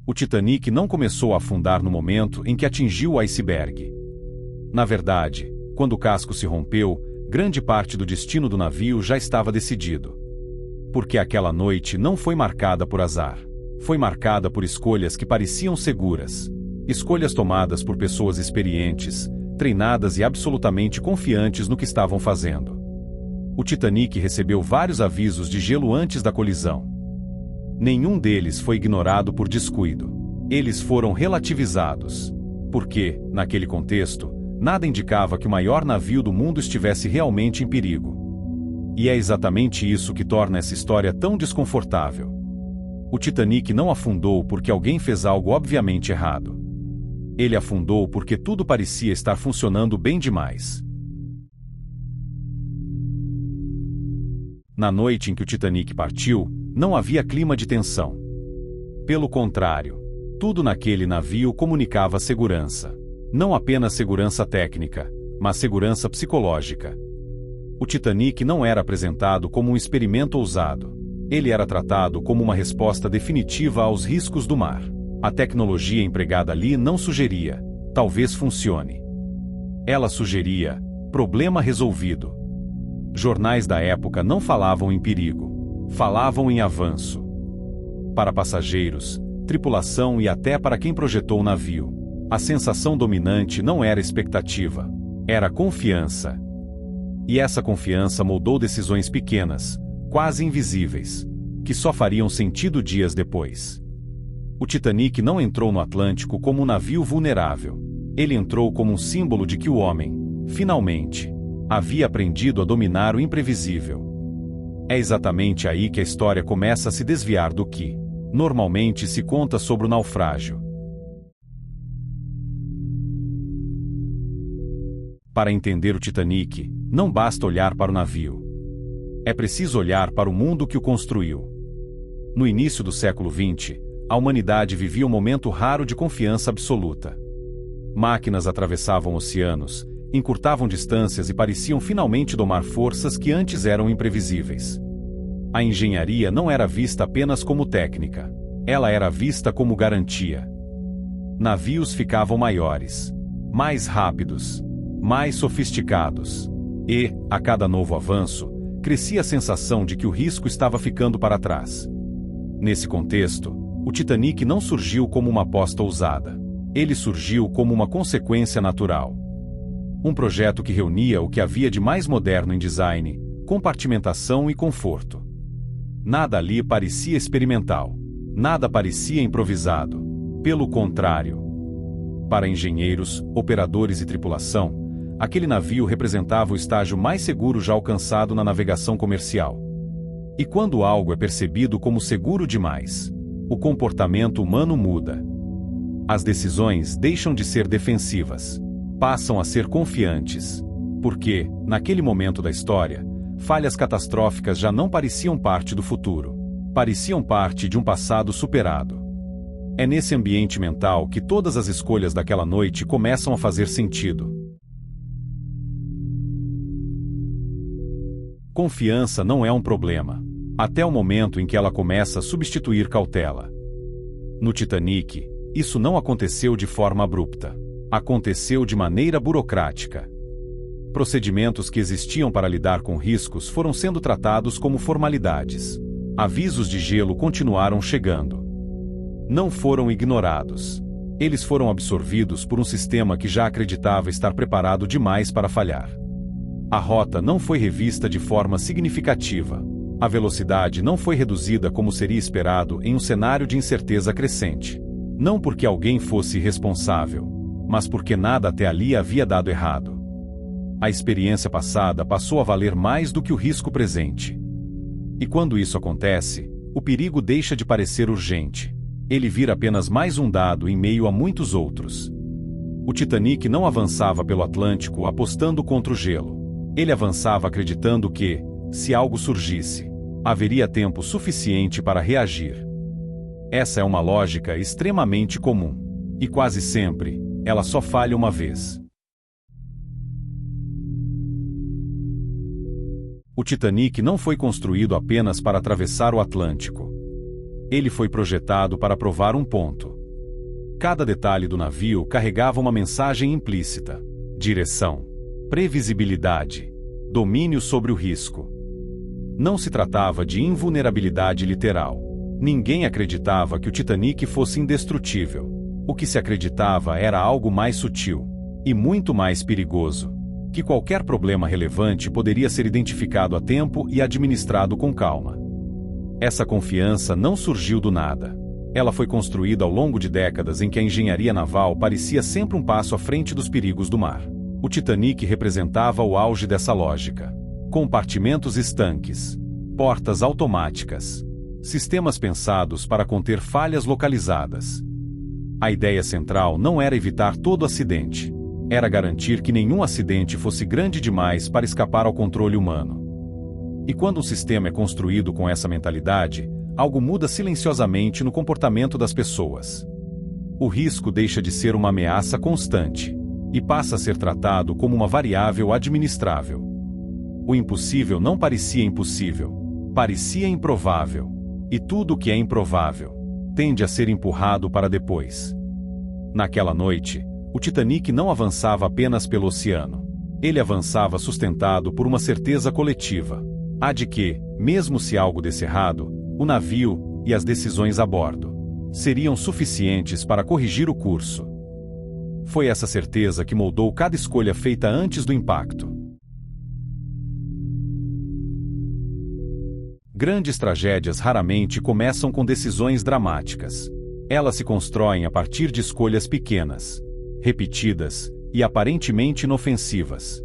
O Titanic não começou a afundar no momento em que atingiu o iceberg. Na verdade, quando o casco se rompeu, grande parte do destino do navio já estava decidido. Porque aquela noite não foi marcada por azar. Foi marcada por escolhas que pareciam seguras. Escolhas tomadas por pessoas experientes, treinadas e absolutamente confiantes no que estavam fazendo. O Titanic recebeu vários avisos de gelo antes da colisão. Nenhum deles foi ignorado por descuido. Eles foram relativizados. Porque, naquele contexto, nada indicava que o maior navio do mundo estivesse realmente em perigo. E é exatamente isso que torna essa história tão desconfortável. O Titanic não afundou porque alguém fez algo obviamente errado. Ele afundou porque tudo parecia estar funcionando bem demais. Na noite em que o Titanic partiu, não havia clima de tensão. Pelo contrário, tudo naquele navio comunicava segurança. Não apenas segurança técnica, mas segurança psicológica. O Titanic não era apresentado como um experimento ousado. Ele era tratado como uma resposta definitiva aos riscos do mar. A tecnologia empregada ali não sugeria, talvez funcione. Ela sugeria, problema resolvido. Jornais da época não falavam em perigo, falavam em avanço. Para passageiros, tripulação e até para quem projetou o navio, a sensação dominante não era expectativa, era confiança. E essa confiança moldou decisões pequenas, quase invisíveis, que só fariam sentido dias depois. O Titanic não entrou no Atlântico como um navio vulnerável. Ele entrou como um símbolo de que o homem, finalmente, havia aprendido a dominar o imprevisível. É exatamente aí que a história começa a se desviar do que, normalmente, se conta sobre o naufrágio. Para entender o Titanic, não basta olhar para o navio. É preciso olhar para o mundo que o construiu. No início do século XX, a humanidade vivia um momento raro de confiança absoluta. Máquinas atravessavam oceanos, encurtavam distâncias e pareciam finalmente domar forças que antes eram imprevisíveis. A engenharia não era vista apenas como técnica. Ela era vista como garantia. Navios ficavam maiores, mais rápidos, mais sofisticados. E, a cada novo avanço, crescia a sensação de que o risco estava ficando para trás. Nesse contexto, o Titanic não surgiu como uma aposta ousada. Ele surgiu como uma consequência natural. Um projeto que reunia o que havia de mais moderno em design, compartimentação e conforto. Nada ali parecia experimental. Nada parecia improvisado. Pelo contrário. Para engenheiros, operadores e tripulação, aquele navio representava o estágio mais seguro já alcançado na navegação comercial. E quando algo é percebido como seguro demais, o comportamento humano muda. As decisões deixam de ser defensivas. Passam a ser confiantes. Porque, naquele momento da história, falhas catastróficas já não pareciam parte do futuro. Pareciam parte de um passado superado. É nesse ambiente mental que todas as escolhas daquela noite começam a fazer sentido. Confiança não é um problema, até o momento em que ela começa a substituir cautela. No Titanic, isso não aconteceu de forma abrupta. Aconteceu de maneira burocrática. Procedimentos que existiam para lidar com riscos foram sendo tratados como formalidades. Avisos de gelo continuaram chegando. Não foram ignorados. Eles foram absorvidos por um sistema que já acreditava estar preparado demais para falhar. A rota não foi revista de forma significativa. A velocidade não foi reduzida como seria esperado em um cenário de incerteza crescente. Não porque alguém fosse irresponsável, mas porque nada até ali havia dado errado. A experiência passada passou a valer mais do que o risco presente. E quando isso acontece, o perigo deixa de parecer urgente. Ele vira apenas mais um dado em meio a muitos outros. O Titanic não avançava pelo Atlântico apostando contra o gelo. Ele avançava acreditando que, se algo surgisse, haveria tempo suficiente para reagir. Essa é uma lógica extremamente comum. E quase sempre, ela só falha uma vez. O Titanic não foi construído apenas para atravessar o Atlântico. Ele foi projetado para provar um ponto. Cada detalhe do navio carregava uma mensagem implícita: direção, previsibilidade, domínio sobre o risco. Não se tratava de invulnerabilidade literal. Ninguém acreditava que o Titanic fosse indestrutível. O que se acreditava era algo mais sutil e muito mais perigoso, que qualquer problema relevante poderia ser identificado a tempo e administrado com calma. Essa confiança não surgiu do nada. Ela foi construída ao longo de décadas em que a engenharia naval parecia sempre um passo à frente dos perigos do mar. O Titanic representava o auge dessa lógica. Compartimentos estanques, portas automáticas, sistemas pensados para conter falhas localizadas. A ideia central não era evitar todo acidente. Era garantir que nenhum acidente fosse grande demais para escapar ao controle humano. E quando um sistema é construído com essa mentalidade, algo muda silenciosamente no comportamento das pessoas. O risco deixa de ser uma ameaça constante e passa a ser tratado como uma variável administrável. O impossível não parecia impossível, parecia improvável. E tudo o que é improvável tende a ser empurrado para depois. Naquela noite, o Titanic não avançava apenas pelo oceano. Ele avançava sustentado por uma certeza coletiva: a de que, mesmo se algo desse errado, o navio e as decisões a bordo seriam suficientes para corrigir o curso. Foi essa certeza que moldou cada escolha feita antes do impacto. Grandes tragédias raramente começam com decisões dramáticas. Elas se constroem a partir de escolhas pequenas, repetidas e aparentemente inofensivas.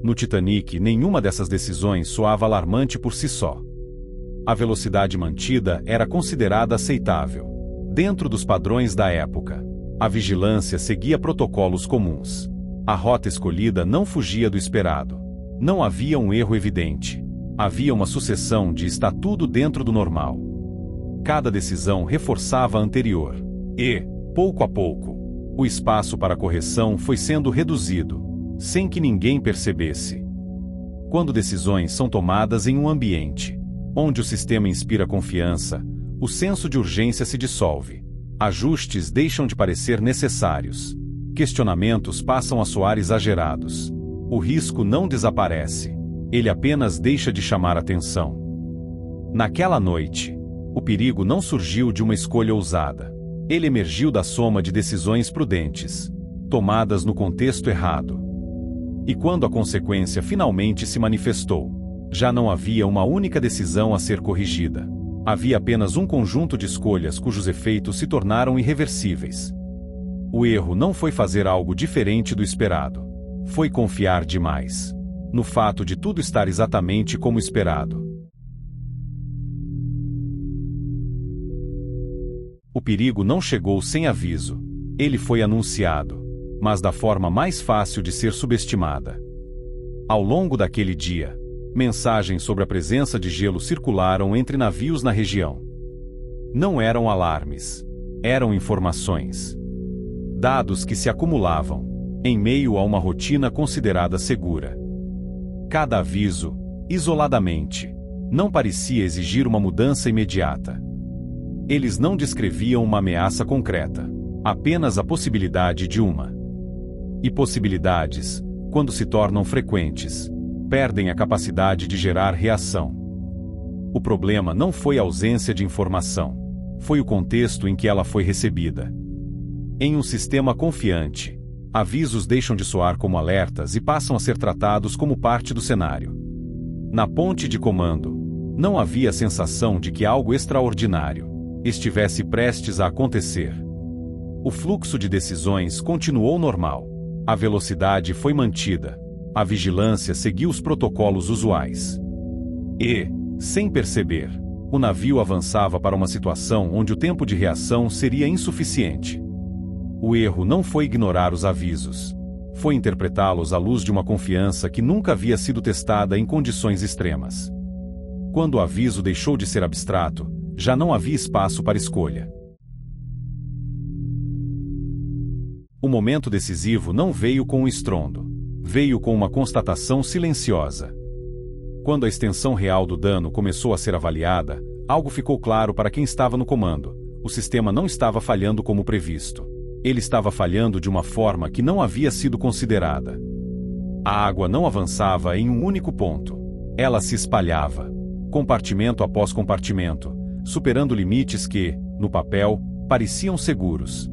No Titanic, nenhuma dessas decisões soava alarmante por si só. A velocidade mantida era considerada aceitável, dentro dos padrões da época. A vigilância seguia protocolos comuns. A rota escolhida não fugia do esperado. Não havia um erro evidente. Havia uma sucessão de está tudo dentro do normal. Cada decisão reforçava a anterior. E, pouco a pouco, o espaço para correção foi sendo reduzido, sem que ninguém percebesse. Quando decisões são tomadas em um ambiente onde o sistema inspira confiança, o senso de urgência se dissolve. Ajustes deixam de parecer necessários. Questionamentos passam a soar exagerados. O risco não desaparece. Ele apenas deixa de chamar atenção. Naquela noite, o perigo não surgiu de uma escolha ousada. Ele emergiu da soma de decisões prudentes, tomadas no contexto errado. E quando a consequência finalmente se manifestou, já não havia uma única decisão a ser corrigida. Havia apenas um conjunto de escolhas cujos efeitos se tornaram irreversíveis. O erro não foi fazer algo diferente do esperado. Foi confiar demais no fato de tudo estar exatamente como esperado. O perigo não chegou sem aviso. Ele foi anunciado, mas da forma mais fácil de ser subestimada. Ao longo daquele dia, mensagens sobre a presença de gelo circularam entre navios na região. Não eram alarmes, eram informações. Dados que se acumulavam, em meio a uma rotina considerada segura. Cada aviso, isoladamente, não parecia exigir uma mudança imediata. Eles não descreviam uma ameaça concreta, apenas a possibilidade de uma. E possibilidades, quando se tornam frequentes, perdem a capacidade de gerar reação. O problema não foi a ausência de informação, foi o contexto em que ela foi recebida. Em um sistema confiante, avisos deixam de soar como alertas e passam a ser tratados como parte do cenário. Na ponte de comando, não havia a sensação de que algo extraordinário estivesse prestes a acontecer. O fluxo de decisões continuou normal. A velocidade foi mantida. A vigilância seguiu os protocolos usuais. E, sem perceber, o navio avançava para uma situação onde o tempo de reação seria insuficiente. O erro não foi ignorar os avisos. Foi interpretá-los à luz de uma confiança que nunca havia sido testada em condições extremas. Quando o aviso deixou de ser abstrato, já não havia espaço para escolha. O momento decisivo não veio com um estrondo. Veio com uma constatação silenciosa. Quando a extensão real do dano começou a ser avaliada, algo ficou claro para quem estava no comando: o sistema não estava falhando como previsto. Ele estava falhando de uma forma que não havia sido considerada. A água não avançava em um único ponto. Ela se espalhava, compartimento após compartimento, superando limites que, no papel, pareciam seguros.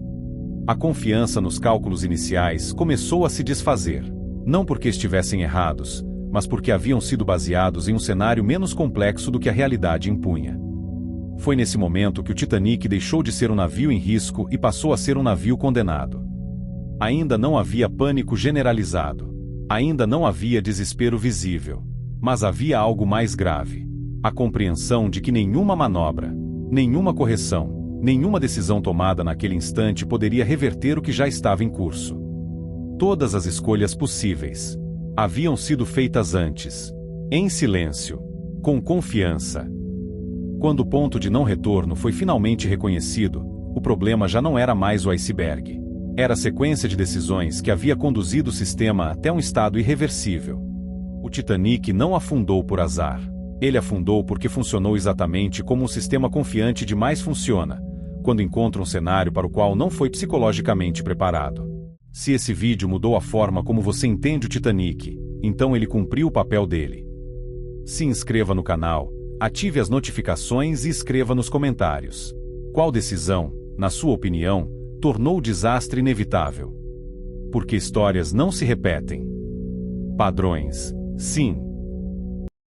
A confiança nos cálculos iniciais começou a se desfazer, não porque estivessem errados, mas porque haviam sido baseados em um cenário menos complexo do que a realidade impunha. Foi nesse momento que o Titanic deixou de ser um navio em risco e passou a ser um navio condenado. Ainda não havia pânico generalizado. Ainda não havia desespero visível. Mas havia algo mais grave: a compreensão de que nenhuma manobra, nenhuma correção, nenhuma decisão tomada naquele instante poderia reverter o que já estava em curso. Todas as escolhas possíveis haviam sido feitas antes, em silêncio, com confiança. Quando o ponto de não retorno foi finalmente reconhecido, o problema já não era mais o iceberg. Era a sequência de decisões que havia conduzido o sistema até um estado irreversível. O Titanic não afundou por azar. Ele afundou porque funcionou exatamente como um sistema confiante demais funciona, quando encontra um cenário para o qual não foi psicologicamente preparado. Se esse vídeo mudou a forma como você entende o Titanic, então ele cumpriu o papel dele. Se inscreva no canal, ative as notificações e escreva nos comentários: qual decisão, na sua opinião, tornou o desastre inevitável? Porque histórias não se repetem. Padrões, sim.